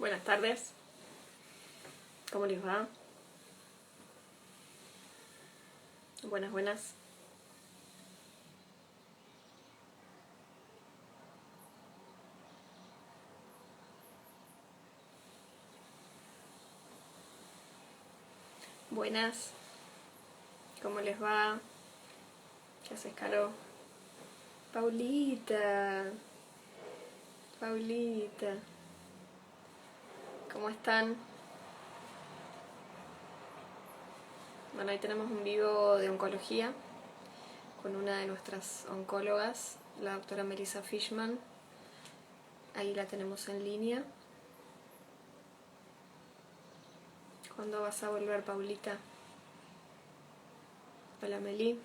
Buenas tardes, ¿cómo les va? Buenas, buenas. Buenas, ¿cómo les va? ¿Qué haces, Caro? Paulita, Paulita, ¿cómo están? Bueno, ahí tenemos un vivo de oncología con una de nuestras oncólogas, la doctora Melissa Fishman. Ahí la tenemos en línea. ¿Cuándo vas a volver, Paulita? Hola, Meli.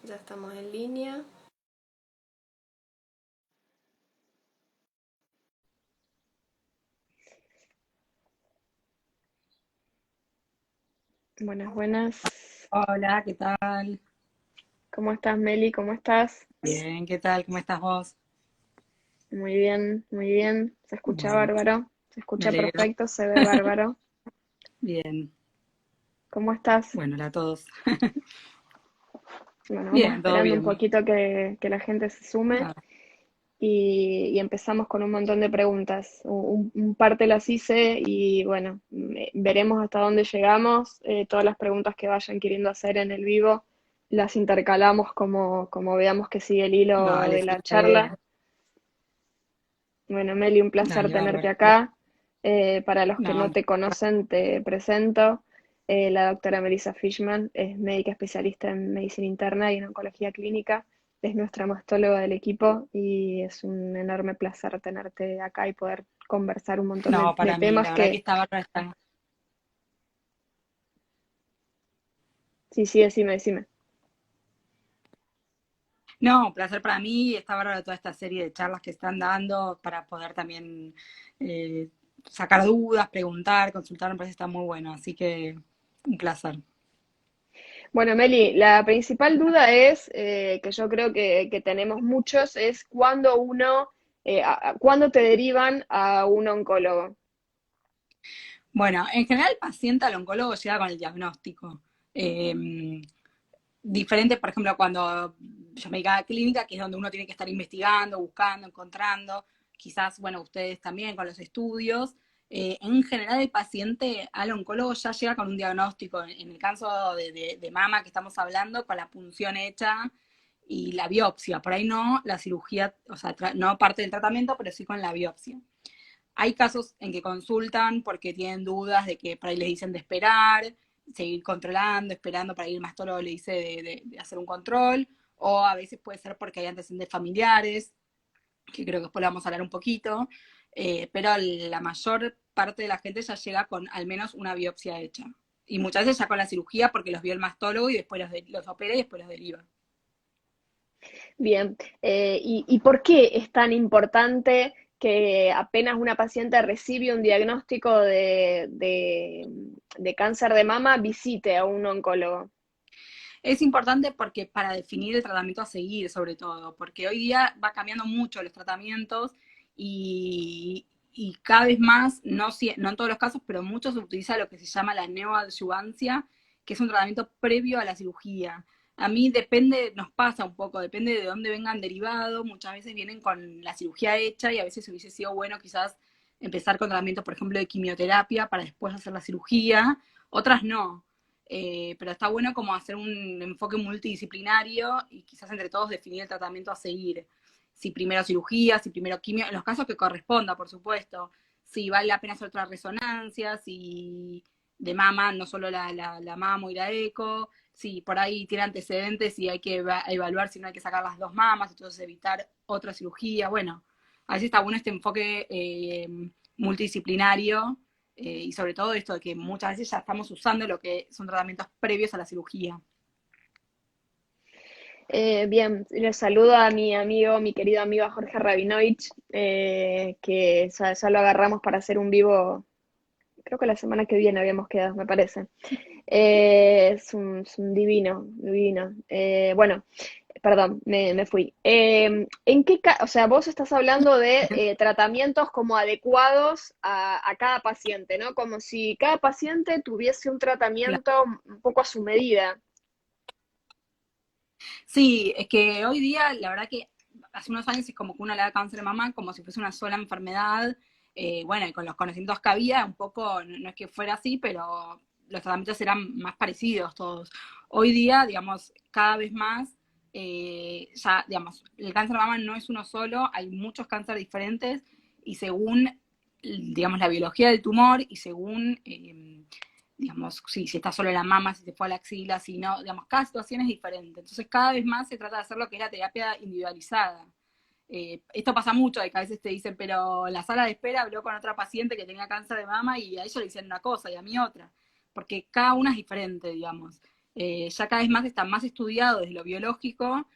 Ya estamos en línea. Buenas, buenas. Hola, ¿qué tal? ¿Cómo estás, Meli? ¿Cómo estás? Bien, ¿qué tal? ¿Cómo estás vos? Muy bien, muy bien. Se escucha Bueno, bárbaro. Se me escucha alegro. perfecto, se ve bárbaro. Bien, ¿Cómo estás? bueno, hola a todos. Bueno, vamos Bien, todo esperando un bien. poquito que la gente se sume Ah, y empezamos con un montón de preguntas. Un par te las hice y bueno, veremos hasta dónde llegamos. Todas las preguntas que vayan queriendo hacer en el vivo las intercalamos como veamos que sigue el hilo dale, de sí, la está bien. charla. Bueno, Meli, un placer Dale, tenerte bárbaro. acá. Para los que no No, te conocen, te presento. La doctora Melissa Fishman es médica especialista en medicina interna y en oncología clínica. Es nuestra mastóloga del equipo y es un enorme placer tenerte acá y poder conversar un montón de, no, de para mí, temas la verdad que que, está bárbaro. sí, sí, decime, decime. No, un placer para mí, está bárbaro toda esta serie de charlas que están dando para poder también eh, sacar dudas, preguntar, consultar, me parece que está muy bueno, así que un placer. Bueno, Meli, la principal duda es, que yo creo que tenemos muchos, es cuándo te derivan a un oncólogo. Bueno, en general el paciente al oncólogo llega con el diagnóstico. Diferente, por ejemplo, cuando yo me dedico a la clínica, que es donde uno tiene que estar investigando, buscando, encontrando, quizás, bueno, ustedes también con los estudios. En general, el paciente al oncólogo ya llega con un diagnóstico. En el caso de mama que estamos hablando, con la punción hecha y la biopsia. Por ahí no la cirugía, o sea, no parte del tratamiento, pero sí con la biopsia. Hay casos en que consultan porque tienen dudas de que por ahí les dicen de esperar, seguir controlando, esperando para ir el mastólogo le dice de hacer un control, o a veces puede ser porque hay antecedentes familiares, que creo que después lo vamos a hablar un poquito, pero la mayor parte de la gente ya llega con al menos una biopsia hecha. Y muchas veces ya con la cirugía porque los vio el mastólogo y después los opera y después los deriva. Bien, ¿y por qué es tan importante que apenas una paciente recibe un diagnóstico de cáncer de mama, visite a un oncólogo? Es importante porque para definir el tratamiento a seguir, sobre todo, porque hoy día va cambiando mucho los tratamientos y cada vez más, no, no en todos los casos, pero muchos se utiliza lo que se llama la neoadyuvancia, que es un tratamiento previo a la cirugía. A mí depende, nos pasa un poco, depende de dónde vengan derivados, muchas veces vienen con la cirugía hecha y a veces hubiese sido bueno quizás empezar con tratamiento, por ejemplo, de quimioterapia para después hacer la cirugía, otras no. Pero está bueno como hacer un enfoque multidisciplinario y quizás entre todos definir el tratamiento a seguir. Si primero cirugía, si primero quimio, en los casos que corresponda, por supuesto. Si vale la pena hacer otra resonancia, si de mama, no solo la mamo y la eco, si por ahí tiene antecedentes y hay que evaluar si no hay que sacar las dos mamas, entonces evitar otra cirugía. Bueno, a veces está bueno este enfoque multidisciplinario y sobre todo esto de que muchas veces ya estamos usando lo que son tratamientos previos a la cirugía. Bien, les saludo a mi amigo, mi querido amigo Jorge Rabinovich, que ya lo agarramos para hacer un vivo, creo que la semana que viene habíamos quedado, me parece. Es un divino, divino. Bueno, perdón, me fui. ¿En qué, o sea, vos estás hablando de tratamientos como adecuados a cada paciente, ¿no? Como si cada paciente tuviese un tratamiento un poco a su medida. Sí, es que hoy día, la verdad que hace unos años es como que uno le da cáncer de mama como si fuese una sola enfermedad. Bueno, y con los conocimientos que había, un poco, no es que fuera así, pero los tratamientos eran más parecidos todos. Hoy día, digamos, cada vez más, ya, digamos, el cáncer de mama no es uno solo, hay muchos cánceres diferentes y según, digamos, la biología del tumor y según digamos, si está solo en la mama, si se fue a la axila, si no, digamos, cada situación es diferente. Entonces, cada vez más se trata de hacer lo que es la terapia individualizada. Esto pasa mucho, de que a veces te dicen, pero en la sala de espera habló con otra paciente que tenía cáncer de mama y a ella le dicen una cosa y a mí otra, porque cada una es diferente, digamos. Ya cada vez más está más estudiado desde lo biológico,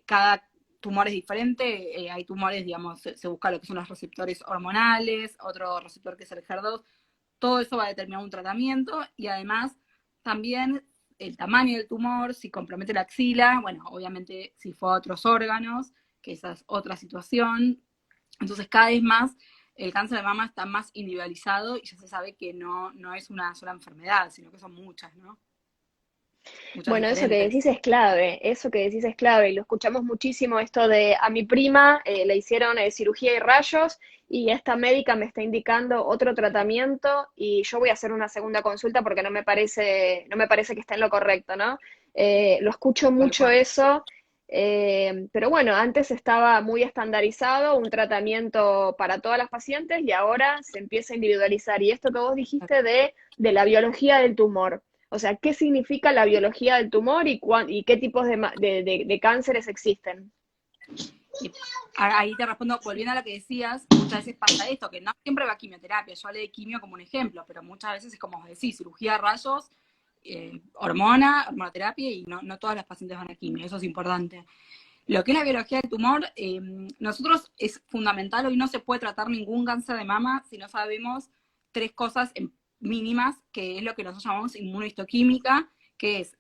cada tumor es diferente, hay tumores, digamos, se busca lo que son los receptores hormonales, otro receptor que es el HER2, todo eso va a determinar un tratamiento y además también el tamaño del tumor, si compromete la axila, bueno, obviamente si fue a otros órganos, que esa es otra situación. Entonces cada vez más el cáncer de mama está más individualizado y ya se sabe que no es una sola enfermedad, sino que son muchas, ¿no? Muchas Bueno, eso que diferentes. decís es clave, eso que decís es clave, y lo escuchamos muchísimo esto de a mi prima le hicieron cirugía y rayos y esta médica me está indicando otro tratamiento y yo voy a hacer una segunda consulta porque no me parece que esté en lo correcto, ¿no? Lo escucho Tal mucho cual. eso, pero bueno, antes estaba muy estandarizado, un tratamiento para todas las pacientes y ahora se empieza a individualizar. Y esto que vos dijiste de la biología del tumor. O sea, ¿qué significa la biología del tumor y qué tipos de cánceres existen? Y ahí te respondo, volviendo a lo que decías, muchas veces pasa esto, que no siempre va a quimioterapia. Yo hablé de quimio como un ejemplo, pero muchas veces es como decir, cirugía de rayos, hormonoterapia, y no todas las pacientes van a quimio, eso es importante. Lo que es la biología del tumor, nosotros es fundamental, hoy no se puede tratar ningún cáncer de mama si no sabemos tres cosas mínimas, que es lo que nosotros llamamos inmunohistoquímica, que es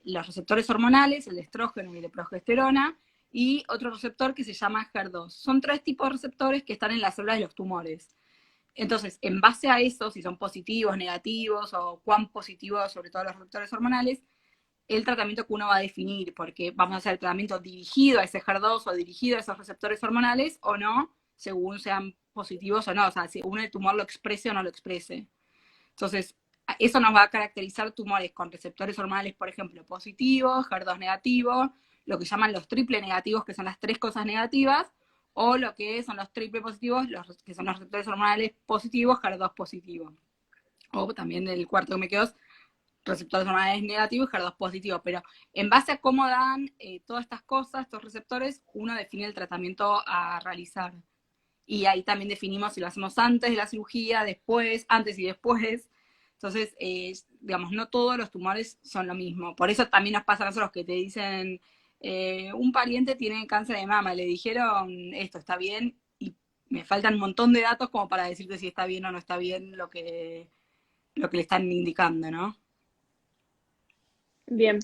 los receptores hormonales, el de estrógeno y el de progesterona, y otro receptor que se llama HER2. Son tres tipos de receptores que están en las células de los tumores. Entonces, en base a eso, si son positivos, negativos, o cuán positivos, sobre todo los receptores hormonales, el tratamiento que uno va a definir, porque vamos a hacer el tratamiento dirigido a ese HER2 o dirigido a esos receptores hormonales o no, según sean positivos o no, o sea, según el tumor lo exprese o no lo exprese. Entonces, eso nos va a caracterizar tumores con receptores hormonales, por ejemplo, positivos, HER2 negativo, lo que llaman los triple negativos, que son las tres cosas negativas, o lo que son los triple positivos, que son los receptores hormonales positivos, HER2 positivo. O también el cuarto que me quedó es receptores hormonales negativos y HER2 positivo, pero en base a cómo dan todas estas cosas, estos receptores, uno define el tratamiento a realizar. Y ahí también definimos si lo hacemos antes de la cirugía, después, antes y después. Entonces, digamos, no todos los tumores son lo mismo. Por eso también nos pasa a nosotros que te dicen, un pariente tiene cáncer de mama, le dijeron esto, está bien, y me faltan un montón de datos como para decirte si está bien o no está bien lo que le están indicando, ¿no? Bien.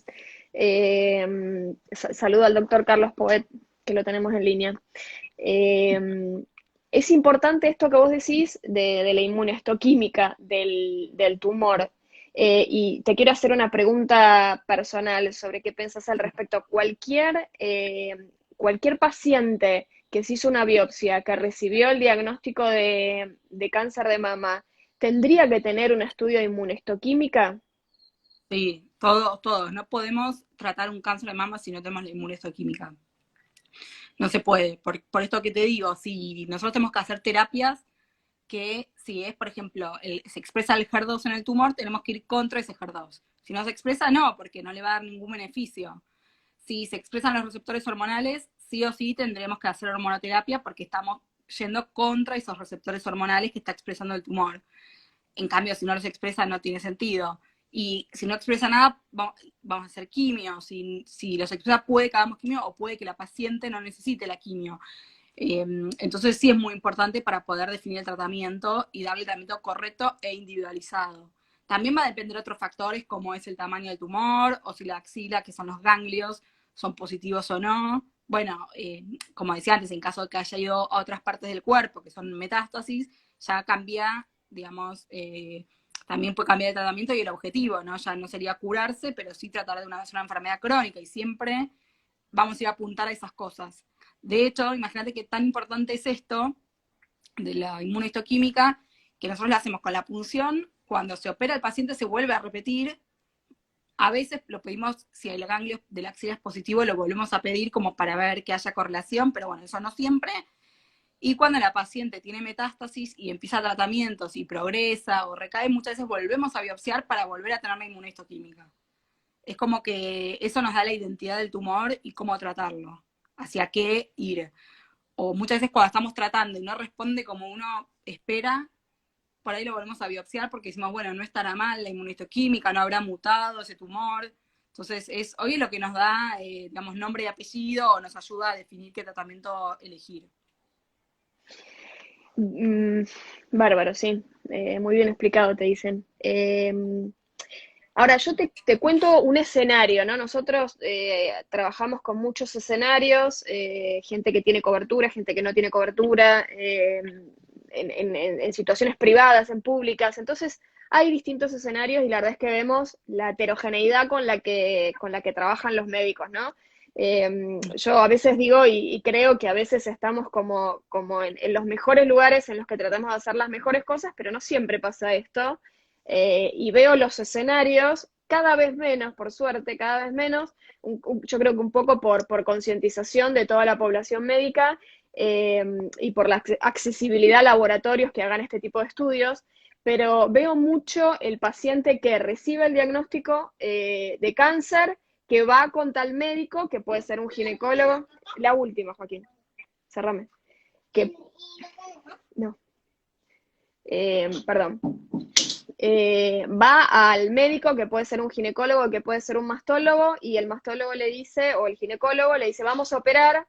Saludo al doctor Carlos Poet, que lo tenemos en línea. Es importante esto que vos decís de la inmunohistoquímica del tumor. Y te quiero hacer una pregunta personal sobre qué pensás al respecto. Cualquier paciente que se hizo una biopsia, que recibió el diagnóstico de cáncer de mama, ¿tendría que tener un estudio de inmunohistoquímica? Sí, todos. No podemos tratar un cáncer de mama si no tenemos la inmunohistoquímica. No se puede. Por esto que te digo, si nosotros tenemos que hacer terapias que si es, por ejemplo, se expresa el HER2 en el tumor, tenemos que ir contra ese HER2. Si no se expresa, no, porque no le va a dar ningún beneficio. Si se expresan los receptores hormonales, sí o sí tendremos que hacer hormonoterapia porque estamos yendo contra esos receptores hormonales que está expresando el tumor. En cambio, si no los expresa, no tiene sentido. Y si no expresa nada, vamos a hacer quimio. Si los expresa, puede que hagamos quimio o puede que la paciente no necesite la quimio. Entonces sí es muy importante para poder definir el tratamiento y darle el tratamiento correcto e individualizado. También va a depender de otros factores como es el tamaño del tumor o si la axila, que son los ganglios, son positivos o no. Bueno, como decía antes, en caso de que haya ido a otras partes del cuerpo, que son metástasis, ya cambia, digamos, también puede cambiar el tratamiento y el objetivo, ¿no? Ya no sería curarse, pero sí tratar de una enfermedad crónica, y siempre vamos a ir a apuntar a esas cosas. De hecho, imagínate qué tan importante es esto de la inmunohistoquímica, que nosotros la hacemos con la punción, cuando se opera el paciente se vuelve a repetir, a veces lo pedimos, si el ganglio de la axila es positivo, lo volvemos a pedir como para ver que haya correlación, pero bueno, eso no siempre. Y cuando la paciente tiene metástasis y empieza tratamientos y progresa o recae, muchas veces volvemos a biopsiar para volver a tener la inmunohistoquímica. Es como que eso nos da la identidad del tumor y cómo tratarlo, hacia qué ir. O muchas veces cuando estamos tratando y no responde como uno espera, por ahí lo volvemos a biopsiar porque decimos, bueno, no estará mal la inmunohistoquímica, no habrá mutado ese tumor. Entonces, hoy es lo que nos da, digamos, nombre y apellido, o nos ayuda a definir qué tratamiento elegir. Bárbaro, sí. Muy bien explicado, te dicen. Ahora, yo te cuento un escenario, ¿no? Nosotros trabajamos con muchos escenarios, gente que tiene cobertura, gente que no tiene cobertura, en situaciones privadas, en públicas. Entonces, hay distintos escenarios y la verdad es que vemos la heterogeneidad con la que trabajan los médicos, ¿no? Yo a veces digo y creo que a veces estamos como en los mejores lugares en los que tratamos de hacer las mejores cosas, pero no siempre pasa esto. Y veo los escenarios cada vez menos, por suerte, cada vez menos, yo creo que un poco por concientización de toda la población médica y por la accesibilidad a laboratorios que hagan este tipo de estudios, pero veo mucho el paciente que recibe el diagnóstico de cáncer, que va con tal médico, que puede ser un ginecólogo, la última, Joaquín, cerrame, que, no, perdón, va al médico, que puede ser un ginecólogo, que puede ser un mastólogo, y el mastólogo le dice, o el ginecólogo le dice, vamos a operar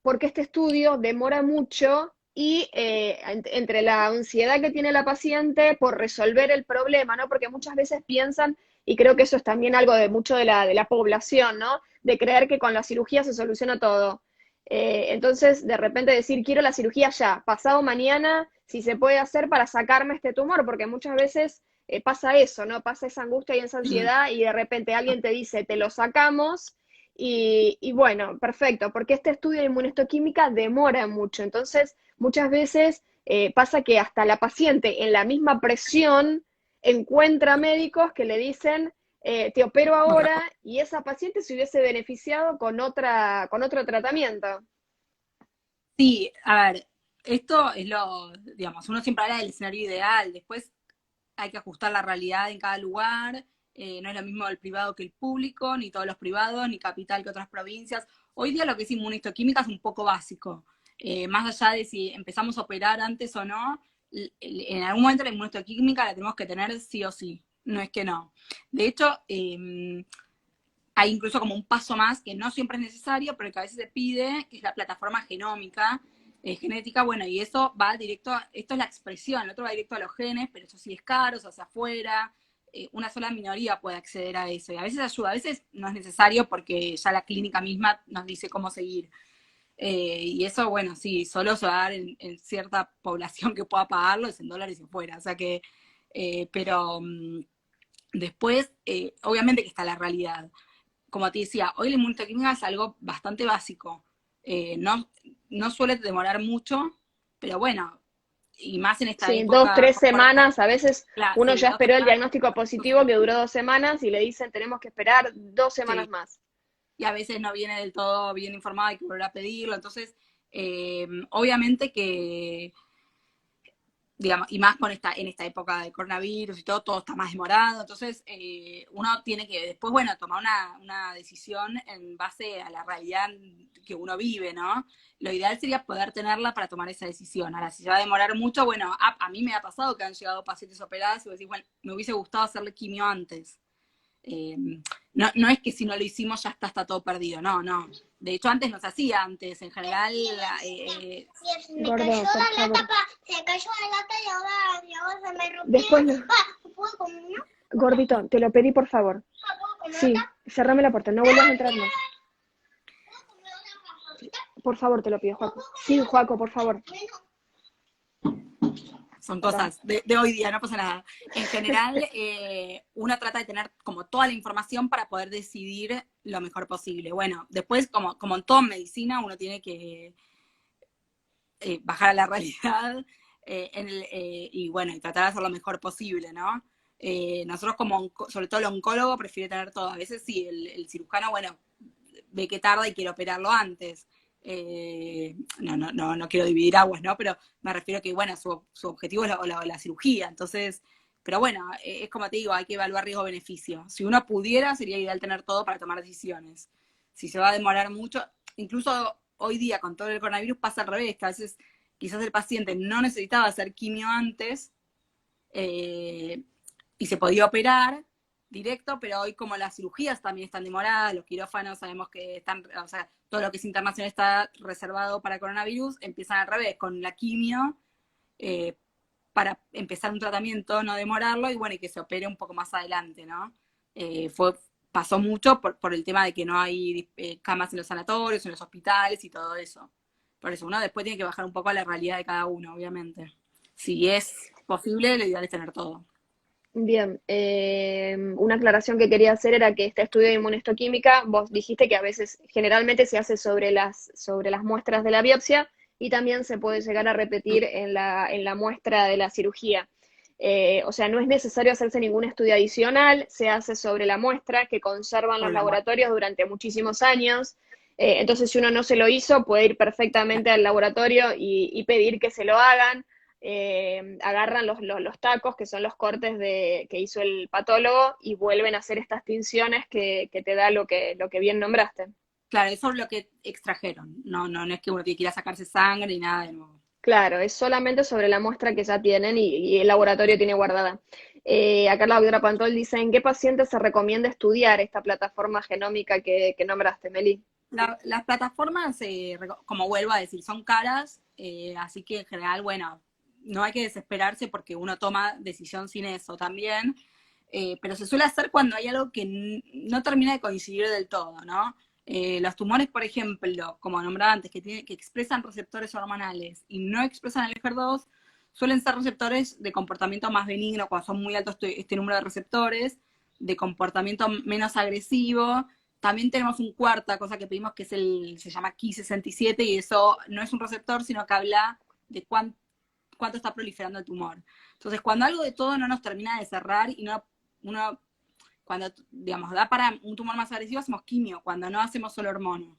porque este estudio demora mucho y entre la ansiedad que tiene la paciente por resolver el problema, ¿no? Porque muchas veces piensan, y creo que eso es también algo de mucho de la población, ¿no? De creer que con la cirugía se soluciona todo. Entonces, de repente decir, quiero la cirugía ya, pasado mañana, si se puede hacer para sacarme este tumor, porque muchas veces pasa eso, ¿no? Pasa esa angustia y esa ansiedad y de repente alguien te dice, te lo sacamos y bueno, perfecto, porque este estudio de inmunohistoquímica demora mucho, entonces muchas veces pasa que hasta la paciente en la misma presión encuentra médicos que le dicen, te opero ahora, y esa paciente se hubiese beneficiado con otro tratamiento. Sí, a ver, esto es digamos, uno siempre habla del escenario ideal, después hay que ajustar la realidad en cada lugar, no es lo mismo el privado que el público, ni todos los privados, ni capital que otras provincias. Hoy día lo que es inmunohistoquímica es un poco básico, más allá de si empezamos a operar antes o no, en algún momento la inmunohistoquímica la tenemos que tener sí o sí, no es que no. De hecho, hay incluso como un paso más que no siempre es necesario, pero que a veces se pide, que es la plataforma genómica, genética, bueno, y eso va directo, esto es la expresión, el otro va directo a los genes, pero eso sí es caro, o hacia afuera, una sola minoría puede acceder a eso, y a veces ayuda, a veces no es necesario porque ya la clínica misma nos dice cómo seguir. Y eso, bueno, sí, solo se va a dar en cierta población que pueda pagarlo, es en dólares y fuera, o sea que, pero después, obviamente que está la realidad. Como te decía, hoy la inmunohistoquímica es algo bastante básico. No suele demorar mucho, pero bueno, y más en esta Sí, dos, época, tres semanas, a veces claro, uno sí, ya dos esperó el semanas, diagnóstico positivo que duró 2 semanas y le dicen tenemos que esperar 2 semanas sí, más. y a veces no viene del todo bien informado, hay que volver a pedirlo. Entonces, obviamente que digamos, y más en esta época de coronavirus y todo está más demorado, entonces uno tiene que después, bueno, tomar una decisión en base a la realidad que uno vive, ¿no? Lo ideal sería poder tenerla para tomar esa decisión. Ahora, si se va a demorar mucho, bueno, a mí me ha pasado que han llegado pacientes operados y vos decís, bueno, me hubiese gustado hacerle quimio antes. Eh, no es que si no lo hicimos ya está todo perdido, no, no. De hecho, antes no se hacía antes, en general. Me Gordo, cayó la lata, se cayó la lata y ahora se me rompió. Después no. ¿Puedo comer? Gordito, te lo pedí por favor. Sí, cerrame la puerta, no vuelvas a entrar más. Por favor, te lo pido, Joaco. Sí, Joaco, por favor. Son Acá. cosas de hoy día, no pasa nada. En general, uno trata de tener como toda la información para poder decidir lo mejor posible. Bueno, después, como en toda medicina, uno tiene que bajar a la realidad y bueno, y tratar de hacer lo mejor posible, ¿no? Nosotros sobre todo el oncólogo, prefiere tener todo. A veces sí, el cirujano, bueno, ve que tarda y quiere operarlo antes. No quiero dividir aguas, ¿no? Pero me refiero a que, bueno, su objetivo es la cirugía. Entonces, pero bueno, es como te digo, hay que evaluar riesgo-beneficio. Si uno pudiera, sería ideal tener todo para tomar decisiones. Si se va a demorar mucho, incluso hoy día con todo el coronavirus pasa al revés, que a veces quizás el paciente no necesitaba hacer quimio antes eh, y se podía operar directo, pero hoy como las cirugías también están demoradas, los quirófanos sabemos que están, o sea, todo lo que es internacional está reservado para coronavirus, empiezan al revés, con la quimio, eh, para empezar un tratamiento, no demorarlo, y bueno, y que se opere un poco más adelante, ¿no? Pasó mucho por el tema de que no hay camas en los sanatorios, en los hospitales y todo eso. Por eso uno después tiene que bajar un poco a la realidad de cada uno, obviamente. Si es posible, lo ideal es tener todo. Bien, una aclaración que quería hacer era que este estudio de inmunohistoquímica, vos dijiste que a veces, generalmente se hace sobre las muestras de la biopsia y también se puede llegar a repetir en la muestra de la cirugía. O sea, no es necesario hacerse ningún estudio adicional, se hace sobre la muestra que conservan los Sobre la muerte. laboratorios durante muchísimos años. Entonces, si uno no se lo hizo, puede ir perfectamente al laboratorio y pedir que se lo hagan. Agarran los tacos, que son los cortes que hizo el patólogo, y vuelven a hacer estas tinciones que te da lo que bien nombraste. Claro, eso es lo que extrajeron. No es que uno tiene que ir a sacarse sangre ni nada de nuevo. Claro, es solamente sobre la muestra que ya tienen y el laboratorio tiene guardada. Acá la doctora Pantol dice, ¿en qué pacientes se recomienda estudiar esta plataforma genómica que nombraste, Meli? Las plataformas, como vuelvo a decir, son caras, así que en general, bueno, no hay que desesperarse porque uno toma decisión sin eso también, pero se suele hacer cuando hay algo que no termina de coincidir del todo, ¿no? Los tumores, por ejemplo, como nombraba antes, que expresan receptores hormonales y no expresan el HER2, suelen ser receptores de comportamiento más benigno, cuando son muy altos este número de receptores, de comportamiento menos agresivo. También tenemos un cuarta cosa que pedimos, que se llama Ki67, y eso no es un receptor, sino que habla de cuánto está proliferando el tumor. Entonces, cuando algo de todo no nos termina de cerrar y uno cuando, digamos, da para un tumor más agresivo, hacemos quimio, cuando no hacemos solo hormona.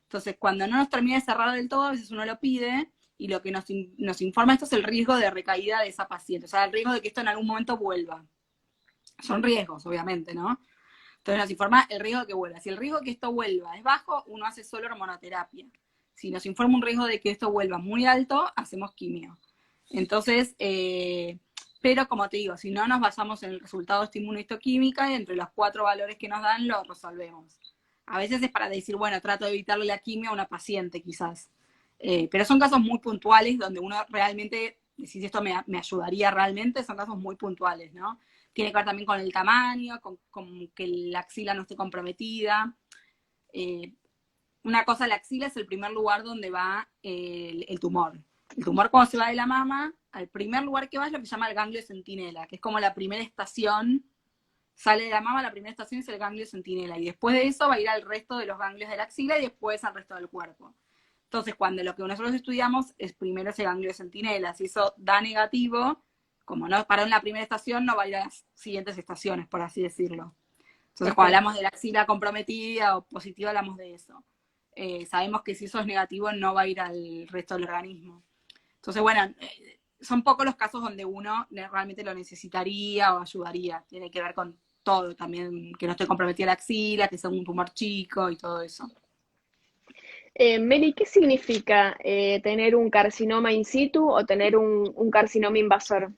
Entonces, cuando no nos termina de cerrar del todo, a veces uno lo pide, y lo que nos informa esto es el riesgo de recaída de esa paciente, o sea, el riesgo de que esto en algún momento vuelva. Son riesgos, obviamente, ¿no? Entonces nos informa el riesgo de que vuelva. Si el riesgo de que esto vuelva es bajo, uno hace solo hormonoterapia. Si nos informa un riesgo de que esto vuelva muy alto, hacemos quimio. Entonces, pero como te digo, si no nos basamos en el resultado de esta inmunohistoquímica, y entre los 4 valores que nos dan, lo resolvemos. A veces es para decir, bueno, trato de evitarle la quimio a una paciente, quizás. Pero son casos muy puntuales donde uno realmente, si esto me ayudaría realmente, son casos muy puntuales, ¿no? Tiene que ver también con el tamaño, con que la axila no esté comprometida. Una cosa, la axila es el primer lugar donde va el tumor. El tumor, cuando se va de la mama, al primer lugar que va es lo que se llama el ganglio centinela, que es como la primera estación. Sale de la mama, la primera estación es el ganglio centinela, y después de eso va a ir al resto de los ganglios de la axila y después al resto del cuerpo. Entonces, cuando lo que nosotros estudiamos es primero ese ganglio centinela, si eso da negativo, como no paró en la primera estación, no va a ir a las siguientes estaciones, por así decirlo. Entonces, cuando Perfecto. hablamos de la axila comprometida o positiva, hablamos de eso. Sabemos que si eso es negativo, no va a ir al resto del organismo. Entonces, bueno, son pocos los casos donde uno realmente lo necesitaría o ayudaría. Tiene que ver con todo también, que no esté comprometida la axila, que sea un tumor chico y todo eso. Meli, ¿qué significa tener un carcinoma in situ o tener un carcinoma invasor?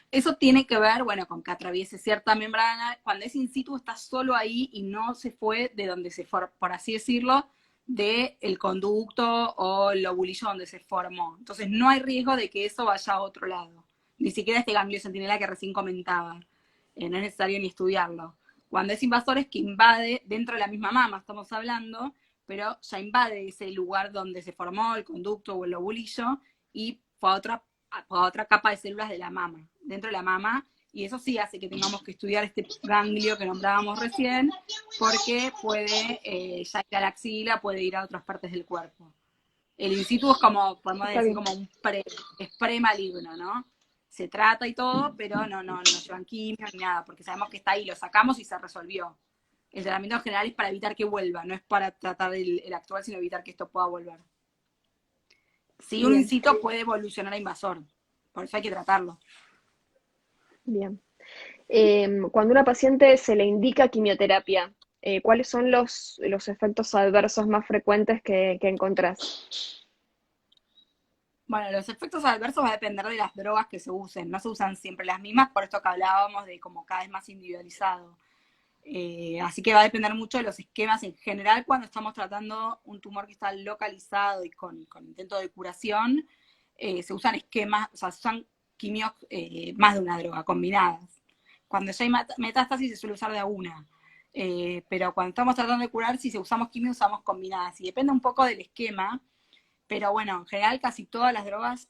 Eso tiene que ver, bueno, con que atraviese cierta membrana. Cuando es in situ está solo ahí y no se fue de donde se fue, por así decirlo, del conducto o el lobulillo donde se formó. Entonces no hay riesgo de que eso vaya a otro lado. Ni siquiera este ganglio centinela que recién comentaba. No es necesario ni estudiarlo. Cuando es invasor es que invade dentro de la misma mama, estamos hablando, pero ya invade ese lugar donde se formó el conducto o el lobulillo y fue a otra capa de células de la mama, dentro de la mama, y eso sí hace que tengamos que estudiar este ganglio que nombrábamos recién, porque puede ya ir a la axila, puede ir a otras partes del cuerpo. El in situ es como, podemos Está decir, bien. como es pre-maligno, ¿no? Se trata y todo, pero no llevan quimio ni nada, porque sabemos que está ahí, lo sacamos y se resolvió. El tratamiento en general es para evitar que vuelva, no es para tratar el actual, sino evitar que esto pueda volver. Sí, un Bien, incito puede evolucionar a invasor, por eso hay que tratarlo. bien. Cuando a una paciente se le indica quimioterapia, ¿cuáles son los efectos adversos más frecuentes que encontrás? Bueno, los efectos adversos va a depender de las drogas que se usen, no se usan siempre las mismas, por esto que hablábamos de como cada vez más individualizado. Así que va a depender mucho de los esquemas en general cuando estamos tratando un tumor que está localizado y con intento de curación, se usan esquemas, o sea, se usan quimios más de una droga, combinadas. Cuando ya hay metástasis se suele usar de a una. Pero cuando estamos tratando de curar, si usamos quimios, usamos combinadas. Y depende un poco del esquema, pero bueno, en general casi todas las drogas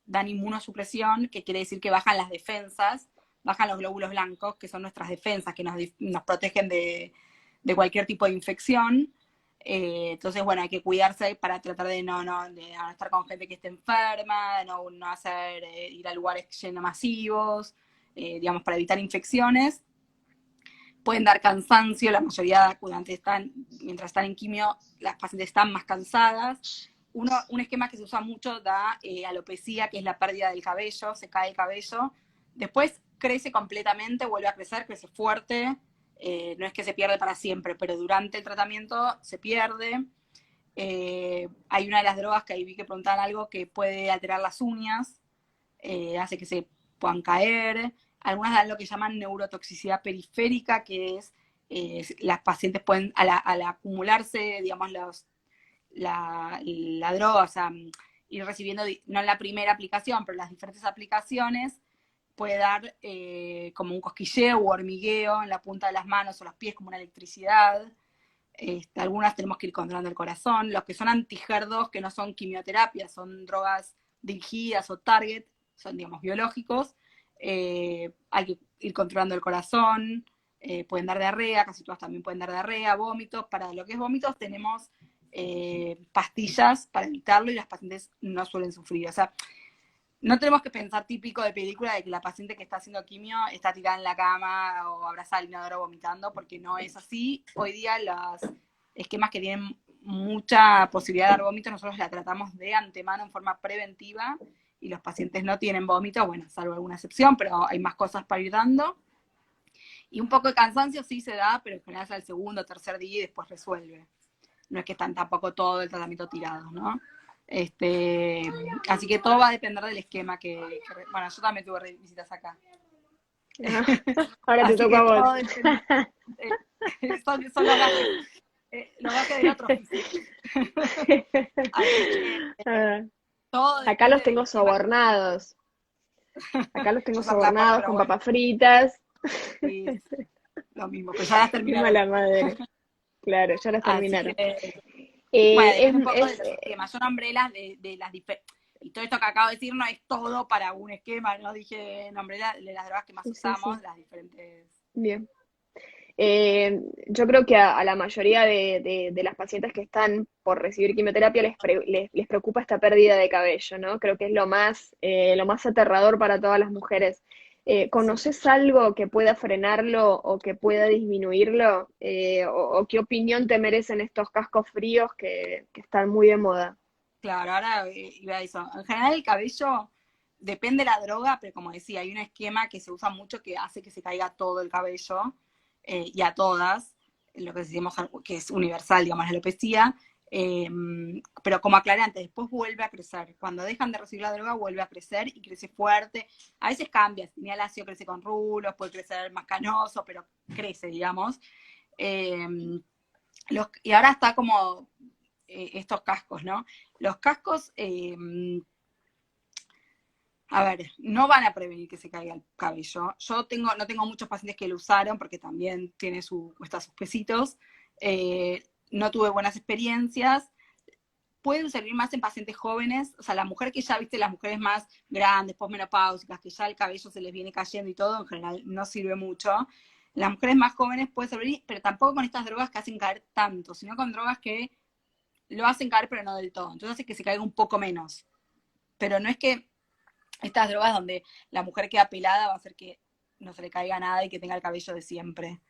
dan inmunosupresión, que quiere decir que bajan las defensas, bajan los glóbulos blancos, que son nuestras defensas, que nos protegen de cualquier tipo de infección. Entonces, bueno, hay que cuidarse para tratar de no estar con gente que esté enferma, de no hacer, ir a lugares llenos masivos, digamos, para evitar infecciones. Pueden dar cansancio, la mayoría mientras están en quimio, las pacientes están más cansadas. Un esquema que se usa mucho da alopecia, que es la pérdida del cabello, se cae el cabello. Después crece completamente, vuelve a crecer, crece fuerte. No es que se pierde para siempre, pero durante el tratamiento se pierde. Hay una de las drogas que ahí vi que preguntaban algo que puede alterar las uñas, hace que se puedan caer. Algunas dan lo que llaman neurotoxicidad periférica, que es las pacientes pueden, al acumularse, digamos, la droga, o sea, ir recibiendo, no en la primera aplicación, pero las diferentes aplicaciones, puede dar como un cosquilleo o hormigueo en la punta de las manos o los pies, como una electricidad. Algunas tenemos que ir controlando el corazón. Los que son anti-HER2, que no son quimioterapia, son drogas dirigidas o target, son, digamos, biológicos. Hay que ir controlando el corazón, pueden dar diarrea, casi todas también pueden dar diarrea, vómitos. Para lo que es vómitos tenemos pastillas para evitarlo y las pacientes no suelen sufrir. O sea, no tenemos que pensar típico de película de que la paciente que está haciendo quimio está tirada en la cama o abraza al inodoro vomitando, porque no es así. Hoy día los esquemas que tienen mucha posibilidad de dar vómitos, nosotros la tratamos de antemano en forma preventiva y los pacientes no tienen vómitos, bueno, salvo alguna excepción, pero hay más cosas para ir dando. Y un poco de cansancio sí se da, pero en general es al segundo o tercer día y después resuelve. No es que están tampoco todo el tratamiento tirado, ¿no? Así que todo va a depender del esquema bueno, yo también tuve visitas acá. Ahora te Así toca que a vos. todo depende. Son los gajes del otro oficio. Así que Ah, todo acá depende los del tengo esquema que sobornados. Acá los tengo yo saco la porra, sobornados pero con bueno, papas fritas. sí, lo mismo, pero ya las Qué terminaron. mala madre. Claro, ya las Así terminaron. que, bueno, depende un poco de Es, los esquemas. Yo nombré las de las diferentes. Y todo esto que acabo de decir no es todo para un esquema, ¿no? Nombré de las drogas que más sí, sí, usamos, sí. las diferentes. Bien. Yo creo que a la mayoría de las pacientes que están por recibir quimioterapia les preocupa esta pérdida de cabello, ¿no? Creo que es lo más aterrador para todas las mujeres. Sí. ¿Conoces algo que pueda frenarlo o que pueda disminuirlo? O qué opinión te merecen estos cascos fríos que están muy de moda? Claro, ahora iba a eso. En general el cabello depende de la droga, pero como decía, hay un esquema que se usa mucho que hace que se caiga todo el cabello y a todas, lo que decimos que es universal, digamos, la alopecia. Pero como aclaré antes, después vuelve a crecer. Cuando dejan de recibir la droga, vuelve a crecer y crece fuerte. A veces cambia, si tenía lacio crece con rulos, puede crecer más canoso, pero crece, digamos. Eh, y ahora está como estos cascos, ¿no? Los cascos, a ver, no van a prevenir que se caiga el cabello. No tengo muchos pacientes que lo usaron porque también tiene cuesta sus pesitos. no tuve buenas experiencias. Pueden servir más en pacientes jóvenes, o sea, la mujer que ya, viste, las mujeres más grandes, posmenopáusicas, que ya el cabello se les viene cayendo y todo, en general no sirve mucho. Las mujeres más jóvenes puede servir, pero tampoco con estas drogas que hacen caer tanto, sino con drogas que lo hacen caer, pero no del todo. Entonces hace que se caiga un poco menos. Pero no es que estas drogas donde la mujer queda pelada va a hacer que no se le caiga nada y que tenga el cabello de siempre.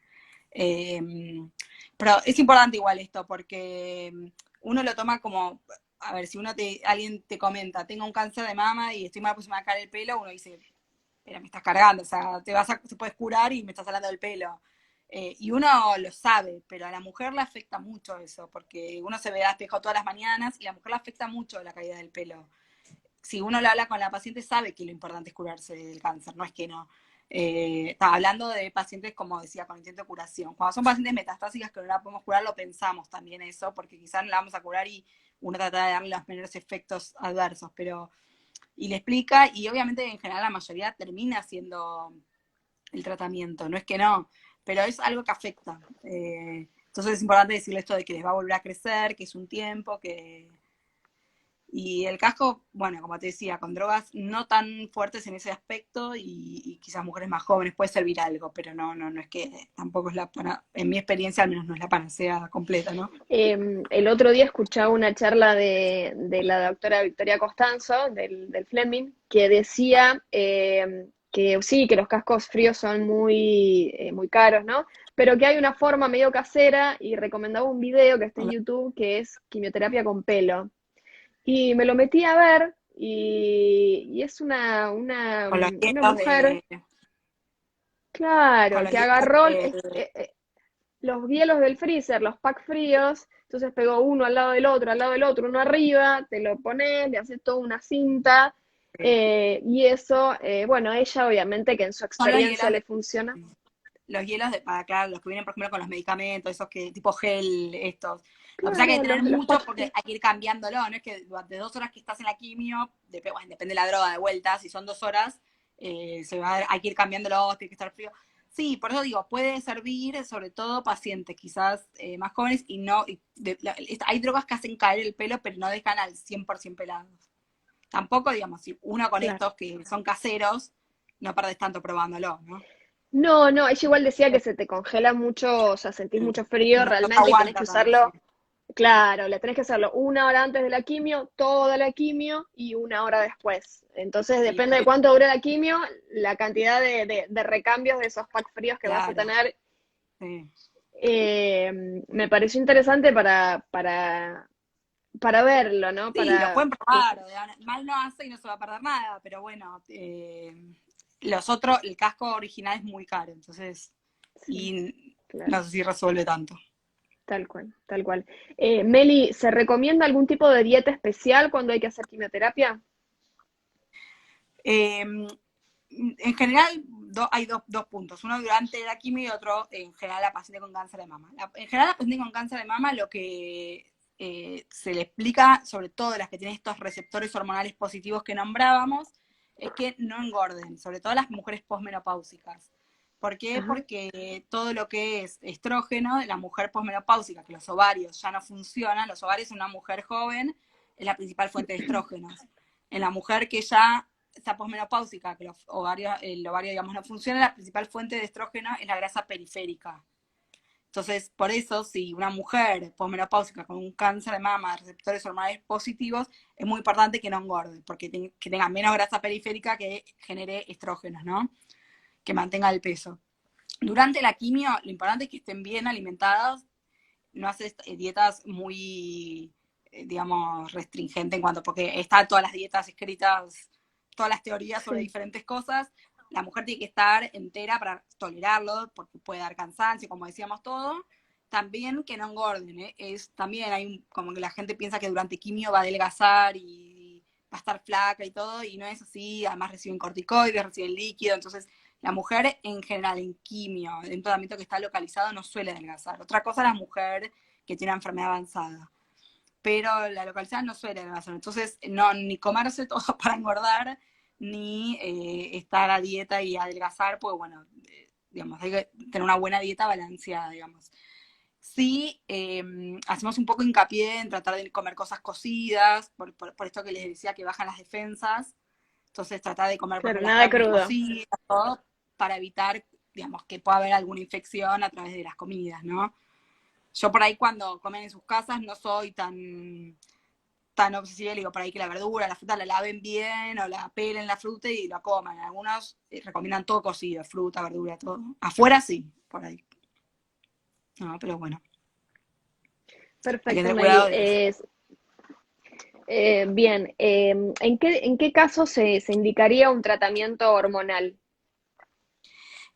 Pero es importante igual esto, porque uno lo toma como, a ver, si alguien te comenta, tengo un cáncer de mama y estoy mal, pues me va a caer el pelo, uno dice, pero me estás cargando, o sea, te puedes curar y me estás hablando del pelo. Y uno lo sabe, pero a la mujer le afecta mucho eso, porque uno se ve a espejo todas las mañanas y a la mujer le afecta mucho la caída del pelo. Si uno lo habla con la paciente, sabe que lo importante es curarse del cáncer, no es que no. Estaba hablando de pacientes, como decía, con intento de curación. Cuando son pacientes metastásicas que no la podemos curar, lo pensamos también eso, porque quizás no la vamos a curar y uno trata de darle los menores efectos adversos, pero y le explica, y obviamente en general la mayoría termina haciendo el tratamiento, no es que no, pero es algo que afecta. Entonces es importante decirle esto de que les va a volver a crecer, que es un tiempo, que... Y el casco, bueno, como te decía, con drogas no tan fuertes en ese aspecto y quizás mujeres más jóvenes puede servir algo, pero no es que tampoco es en mi experiencia al menos no es la panacea completa, ¿no? El otro día escuchaba una charla de la doctora Victoria Costanzo, del Fleming, que decía que sí, que los cascos fríos son muy caros, ¿no? Pero que hay una forma medio casera y recomendaba un video que está en YouTube que es quimioterapia con pelo. Y me lo metí a ver y es Con los una hielos mujer, de... Con claro, los que hielos agarró de... los hielos del freezer, los pack fríos, entonces pegó uno al lado del otro, uno arriba, te lo pones, le haces toda una cinta, y eso, bueno, ella obviamente que en su Son los experiencia hielos le funciona. para, claro, los que vienen, por ejemplo, con los medicamentos, esos que, tipo gel, estos. Lo que pasa es que hay Claro, que tener los mucho pack porque fríos. hay que ir cambiándolo, no es que durante 2 horas que estás en la quimio, bueno, depende de la droga de vuelta, si son 2 horas, hay que ir cambiándolo, tiene que estar frío. Sí, por eso digo, puede servir sobre todo pacientes quizás más jóvenes y no, hay drogas que hacen caer el pelo, pero no dejan al 100% pelados. Tampoco, digamos, si uno con Claro. estos que son caseros, no perdes tanto probándolo, ¿no? No, no, ella igual decía que se te congela mucho, o sea, sentís mucho frío No, no realmente y tenés aguanta que tanto, sí. usarlo. Claro, le tenés que hacerlo una hora antes de la quimio, toda la quimio y una hora después. Entonces, Sí, depende por de eso, cuánto dure la quimio, la cantidad de recambios de esos packs fríos que vas a claro. tener. Sí. Me pareció interesante para verlo, ¿no? Sí, lo Para, pueden probar, mal no hace y no se va a perder nada, pero bueno, los otros, el casco original es muy caro, entonces, sí, y claro, no sé si resuelve tanto. tal cual, tal cual. Meli, ¿se recomienda algún tipo de dieta especial cuando hay que hacer quimioterapia? Eh, en general, hay dos puntos, uno durante la quimio y otro en general la paciente con cáncer de mama. En general la paciente con cáncer de mama lo que se le explica, sobre todo las que tienen estos receptores hormonales positivos que nombrábamos, es que no engorden, sobre todo las mujeres posmenopáusicas. ¿Por qué? Ajá, Porque todo lo que es estrógeno de la mujer posmenopáusica, que los ovarios ya no funcionan, los ovarios en una mujer joven es la principal fuente de estrógenos. En la mujer que ya está posmenopáusica, que el ovario, digamos, no funciona, la principal fuente de estrógeno es la grasa periférica. Entonces, por eso, si una mujer posmenopáusica con un cáncer de mama, de receptores hormonales positivos, es muy importante que no engorde, porque que tenga menos grasa periférica que genere estrógenos, ¿no? Que mantenga el peso. Durante la quimio, lo importante es que estén bien alimentadas, no haces dietas muy, digamos, restringentes en cuanto, porque están todas las dietas escritas, todas las teorías sobre sí, diferentes cosas. La mujer tiene que estar entera para tolerarlo, porque puede dar cansancio, como decíamos todo. También que no engorden, ¿eh? También como que la gente piensa que durante quimio va a adelgazar y va a estar flaca y todo, y no es así. Además reciben corticoides, reciben líquido, entonces la mujer en general en quimio, en tratamiento que está localizado, no suele adelgazar. Otra cosa es la mujer que tiene una enfermedad avanzada, pero la localizada no suele adelgazar. Entonces, no, ni comerse todo para engordar, ni estar a dieta y adelgazar, pues bueno, digamos, hay que tener una buena dieta balanceada, digamos. Sí, hacemos un poco hincapié en tratar de comer cosas cocidas, por esto que les decía que bajan las defensas. Entonces tratar de comer, por Claro, ejemplo, las nada carnes crudo. cocidas, todo, para evitar, digamos, que pueda haber alguna infección a través de las comidas, ¿no? Yo por ahí cuando comen en sus casas no soy tan obsesiva, le digo por ahí que la verdura, la fruta la laven bien o la pelen la fruta y la coman. Algunos recomiendan todo cocido, fruta, verdura, todo. Afuera sí, por ahí. No, pero bueno, hay que Perfecto, tener Mary. cuidado de eso. Bien, en qué caso se indicaría un tratamiento hormonal?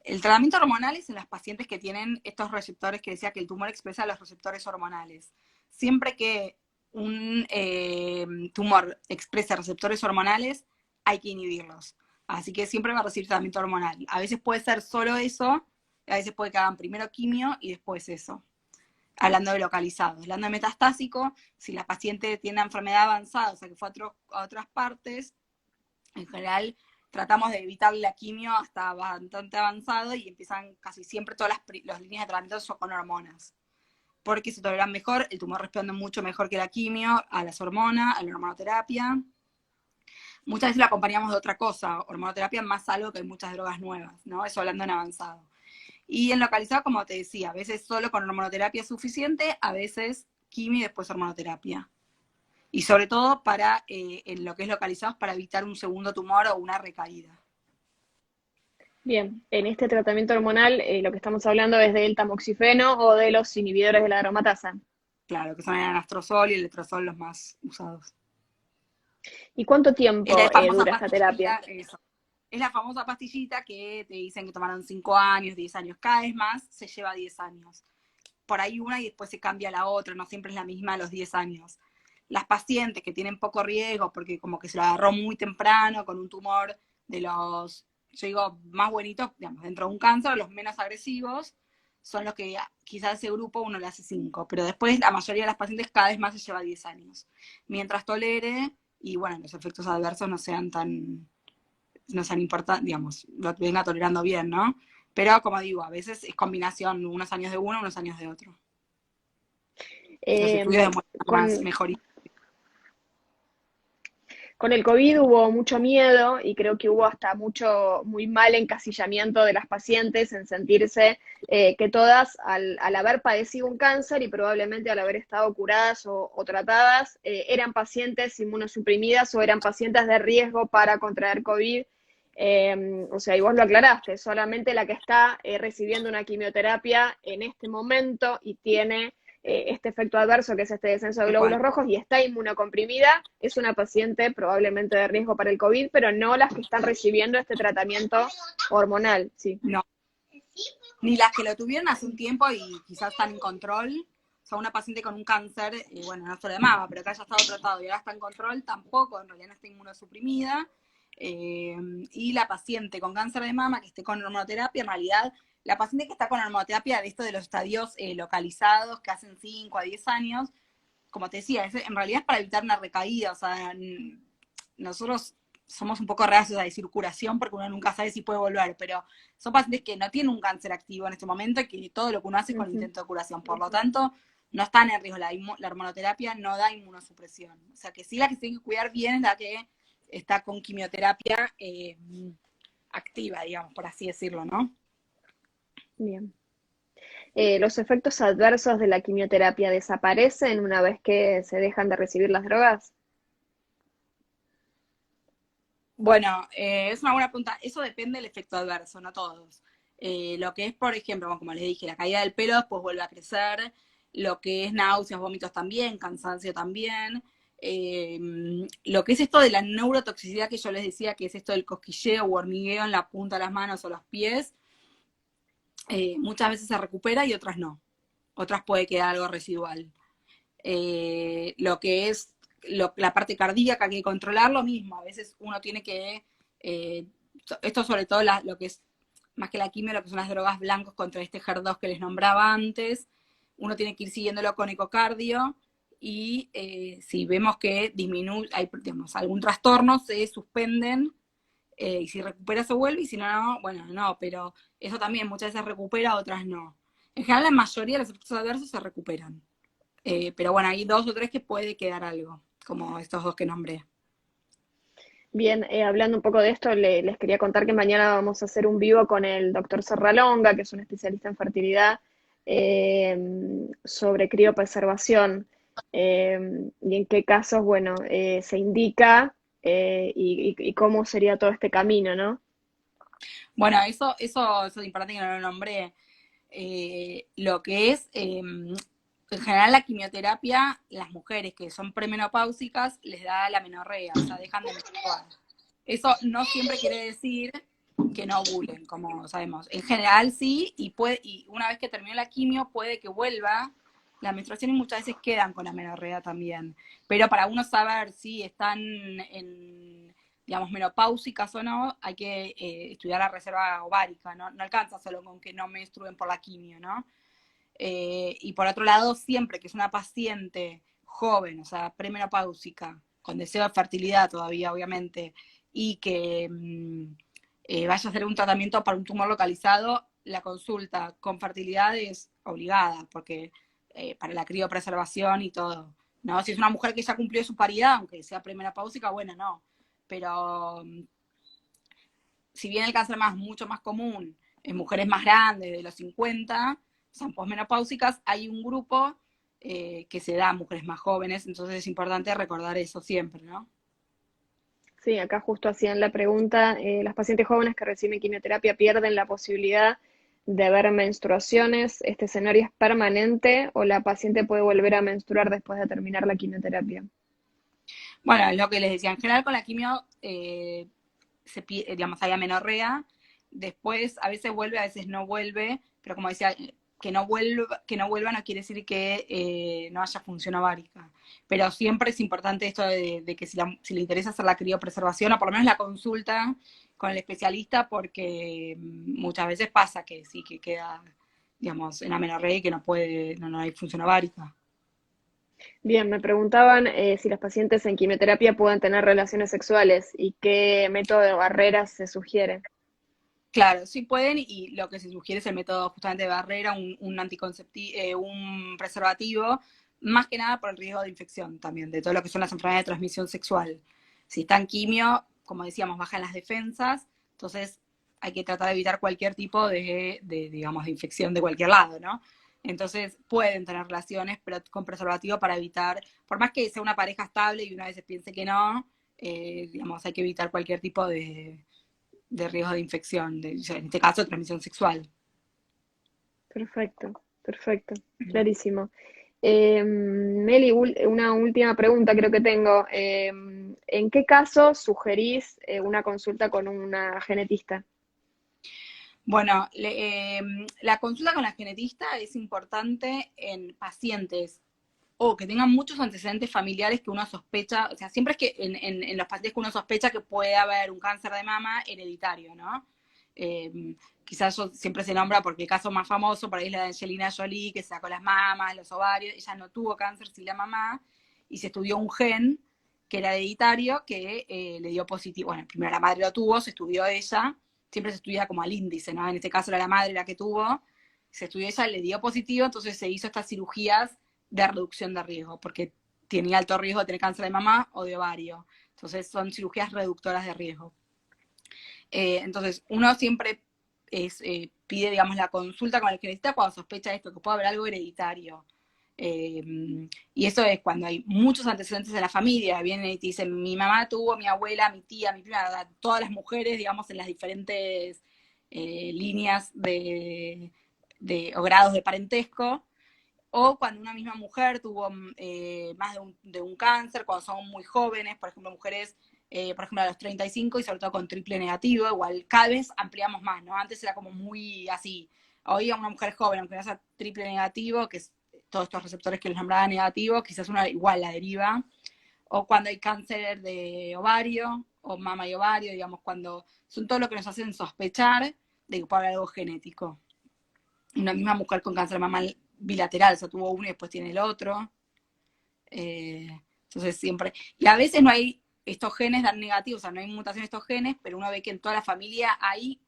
El tratamiento hormonal es en las pacientes que tienen estos receptores que decía que el tumor expresa los receptores hormonales. Siempre que un tumor expresa receptores hormonales, hay que inhibirlos. Así que siempre va a recibir tratamiento hormonal. A veces puede ser solo eso, a veces puede que hagan primero quimio y después eso. Hablando de localizado. Hablando de metastásico, si la paciente tiene una enfermedad avanzada, o sea que fue a otras partes, en general tratamos de evitar la quimio hasta bastante avanzado y empiezan casi siempre todas las líneas de tratamiento son con hormonas. Porque se toleran mejor, el tumor responde mucho mejor que la quimio, a las hormonas, a la hormonoterapia. Muchas veces lo acompañamos de otra cosa, hormonoterapia más algo que hay muchas drogas nuevas, ¿no? Eso hablando en avanzado. Y en localizado, como te decía, a veces solo con hormonoterapia es suficiente, a veces quimio y después hormonoterapia. Y sobre todo para en lo que es localizado, para evitar un segundo tumor o una recaída. Bien, en este tratamiento hormonal lo que estamos hablando es del tamoxifeno o de los inhibidores de la aromatasa. Claro, que son el anastrozol y el letrozol los más usados. ¿Y cuánto Es la tiempo famosa dura esta terapia? pastillita, eso. Es la famosa pastillita que te dicen que tomaron 5 años, 10 años. Cada vez más se lleva 10 años. Por ahí una y después se cambia la otra, no siempre es la misma a los 10 años. Las pacientes que tienen poco riesgo, porque como que se lo agarró muy temprano con un tumor de los, yo digo, más buenitos, digamos, dentro de un cáncer, los menos agresivos, son los que quizás ese grupo uno le hace 5, pero después la mayoría de las pacientes cada vez más se lleva 10 años. Mientras tolere y bueno, los efectos adversos no sean importantes, digamos, lo venga tolerando bien, ¿no? Pero como digo, a veces es combinación, unos años de uno, unos años de otro. Los estudios Eh, demuestran más con, mejoría. con el COVID hubo mucho miedo y creo que hubo hasta mucho, muy mal encasillamiento de las pacientes en sentirse que todas, al haber padecido un cáncer y probablemente al haber estado curadas o tratadas, eran pacientes inmunosuprimidas o eran pacientes de riesgo para contraer COVID. O sea, y vos lo aclaraste, solamente la que está recibiendo una quimioterapia en este momento y tiene este efecto adverso que es este descenso de Tal glóbulos cual. rojos y está inmunocomprimida, es una paciente probablemente de riesgo para el COVID, pero no las que están recibiendo este tratamiento hormonal, sí. No. Ni las que lo tuvieron hace un tiempo y quizás están en control. O sea, una paciente con un cáncer, bueno, no solo de mama, pero que haya estado tratado y ahora está en control, tampoco, en realidad no está inmunosuprimida. Y la paciente con cáncer de mama que esté con hormonoterapia, en realidad, la paciente que está con hormonoterapia de esto de los estadios localizados que hacen 5 a 10 años, como te decía, en realidad es para evitar una recaída. O sea, nosotros somos un poco reacios a decir curación porque uno nunca sabe si puede volver, pero son pacientes que no tienen un cáncer activo en este momento y que todo lo que uno hace es con Ujú. intento de curación. Por lo tanto, no están en riesgo. La hormonoterapia no da inmunosupresión. O sea, que sí la que se tiene que cuidar bien es la que está con quimioterapia activa, digamos, por así decirlo, ¿no? Bien. ¿Los efectos adversos de la quimioterapia desaparecen una vez que se dejan de recibir las drogas? Bueno, es una buena pregunta. Eso depende del efecto adverso, no todos. Lo que es, por ejemplo, bueno, como les dije, la caída del pelo después vuelve a crecer. Lo que es náuseas, vómitos también, cansancio también. Eh, lo que es esto de la neurotoxicidad que yo les decía, que es esto del cosquilleo o hormigueo en la punta de las manos o los pies, muchas veces se recupera y otras no. Otras puede quedar algo residual. Lo que es la parte cardíaca que hay que controlar, lo mismo. A veces uno tiene que, esto sobre todo lo que es, más que la quimio, lo que son las drogas blancos contra este HER2 que les nombraba antes, uno tiene que ir siguiéndolo con ecocardio y si vemos que disminuye, hay digamos, algún trastorno, se suspenden y si recupera se vuelve y si no, no, bueno, no, pero eso también muchas veces recupera, otras no. En general, la mayoría de los efectos adversos se recuperan. Pero bueno, hay 2 o 3 que puede quedar algo, como estos 2 que nombré. Bien, hablando un poco de esto, les quería contar que mañana vamos a hacer un vivo con el doctor Serralonga, que es un especialista en fertilidad, sobre criopreservación, y en qué casos, bueno, se indica, y cómo sería todo este camino, ¿no? Bueno, eso es importante que no lo nombré. Lo que es, en general la quimioterapia, las mujeres que son premenopáusicas les da la menorrea, o sea, dejan de menstruar. Eso no siempre quiere decir que no ovulen, como sabemos. En general sí, y una vez que termine la quimio puede que vuelva la menstruación y muchas veces quedan con la menorrea también. Pero para uno saber si están en, digamos, menopáusicas o no, hay que estudiar la reserva ovárica, ¿no? No alcanza solo con que no menstruen por la quimio, ¿no? Y por otro lado, siempre que es una paciente joven, o sea, premenopáusica, con deseo de fertilidad todavía, obviamente, y que vaya a hacer un tratamiento para un tumor localizado, la consulta con fertilidad es obligada, porque para la criopreservación y todo. ¿No? Si es una mujer que ya cumplió su paridad, aunque sea premenopáusica, bueno, no. Pero si bien el cáncer más mucho más común en mujeres más grandes, de los 50, son posmenopáusicas, hay un grupo que se da a mujeres más jóvenes, entonces es importante recordar eso siempre, ¿no? Sí, acá justo hacían la pregunta, las pacientes jóvenes que reciben quimioterapia pierden la posibilidad de ver menstruaciones. ¿Este escenario es permanente o la paciente puede volver a menstruar después de terminar la quimioterapia? Bueno, es lo que les decía, en general con la quimio digamos, hay amenorrea, después a veces vuelve, a veces no vuelve, pero como decía, que no vuelva no quiere decir que no haya función ovárica. Pero siempre es importante esto de que si le interesa hacer la criopreservación, o por lo menos la consulta con el especialista, porque muchas veces pasa que sí, que queda, digamos, en amenorrea y que no hay función ovárica. Bien, me preguntaban si las pacientes en quimioterapia pueden tener relaciones sexuales y qué método de barreras se sugiere. Claro, sí pueden, y lo que se sugiere es el método justamente de barrera, un anticonceptivo, un preservativo, más que nada por el riesgo de infección también, de todo lo que son las enfermedades de transmisión sexual. Si están quimio, como decíamos, bajan las defensas, entonces hay que tratar de evitar cualquier tipo digamos, de infección de cualquier lado, ¿no? Entonces pueden tener relaciones, pero con preservativo para evitar, por más que sea una pareja estable y una vez piense que no, digamos, hay que evitar cualquier tipo de riesgo de infección, en este caso transmisión sexual. Perfecto, perfecto, clarísimo. Meli, una última pregunta creo que tengo. ¿En qué caso sugerís una consulta con una genetista? Bueno, la consulta con la genetista es importante en pacientes o que tengan muchos antecedentes familiares que uno sospecha, o sea, siempre es que en los pacientes que uno sospecha que puede haber un cáncer de mama hereditario, ¿no? Quizás eso siempre se nombra porque el caso más famoso por ahí es la de Angelina Jolie, que se sacó las mamas, los ovarios, ella no tuvo cáncer, sí la mamá, y se estudió un gen que era hereditario, que le dio positivo, bueno, primero la madre lo tuvo, se estudió ella, siempre se estudia como al índice, ¿no? En este caso era la madre la que tuvo, se estudió ella, le dio positivo, entonces se hizo estas cirugías de reducción de riesgo, porque tenía alto riesgo de tener cáncer de mama o de ovario. Entonces son cirugías reductoras de riesgo. Entonces uno siempre pide, digamos, la consulta con el genetista cuando sospecha esto, que puede haber algo hereditario. Eh, y eso es cuando hay muchos antecedentes en la familia. Vienen y te dicen, mi mamá tuvo, mi abuela, mi tía, mi prima, todas las mujeres, digamos, en las diferentes líneas o grados de parentesco, o cuando una misma mujer tuvo más de un cáncer, cuando son muy jóvenes, por ejemplo, mujeres, por ejemplo, a los 35 y sobre todo con triple negativo, igual cada vez ampliamos más, ¿no? Antes era como muy así. Hoy a una mujer joven, aunque no sea triple negativo, que es todos estos receptores que les nombraba negativos, quizás una igual la deriva, o cuando hay cáncer de ovario, o mama y ovario, digamos, cuando son todo lo que nos hacen sospechar de que puede haber algo genético. Una misma mujer con cáncer de mama bilateral, o sea, tuvo uno y después tiene el otro. Entonces siempre, y a veces no hay, estos genes dan negativos, o sea, no hay mutación de estos genes, pero uno ve que en toda la familia hay,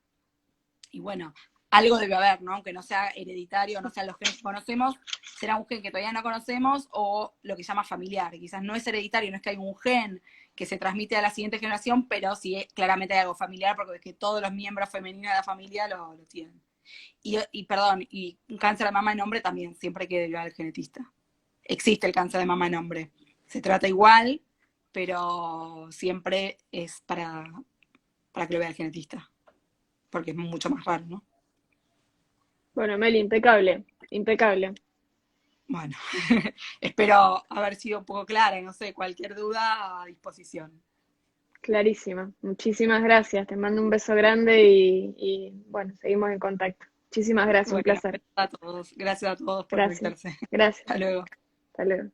y bueno, algo debe haber, ¿no? Aunque no sea hereditario, no sean los genes que conocemos, será un gen que todavía no conocemos o lo que se llama familiar. Quizás no es hereditario, no es que hay un gen que se transmite a la siguiente generación, pero sí claramente hay algo familiar porque es que todos los miembros femeninos de la familia lo tienen. Perdón, y un cáncer de mama en hombre también, siempre hay que derivar al genetista. Existe el cáncer de mama en hombre. Se trata igual, pero siempre es para que lo vea el genetista, porque es mucho más raro, ¿no? Bueno, Meli, impecable, impecable. Bueno, espero haber sido un poco clara, no sé, cualquier duda a disposición. Clarísima. Muchísimas gracias. Te mando un beso grande y bueno, seguimos en contacto. Muchísimas gracias, un Bueno, placer. gracias a todos por Gracias, conectarse. gracias. Hasta luego. Hasta luego.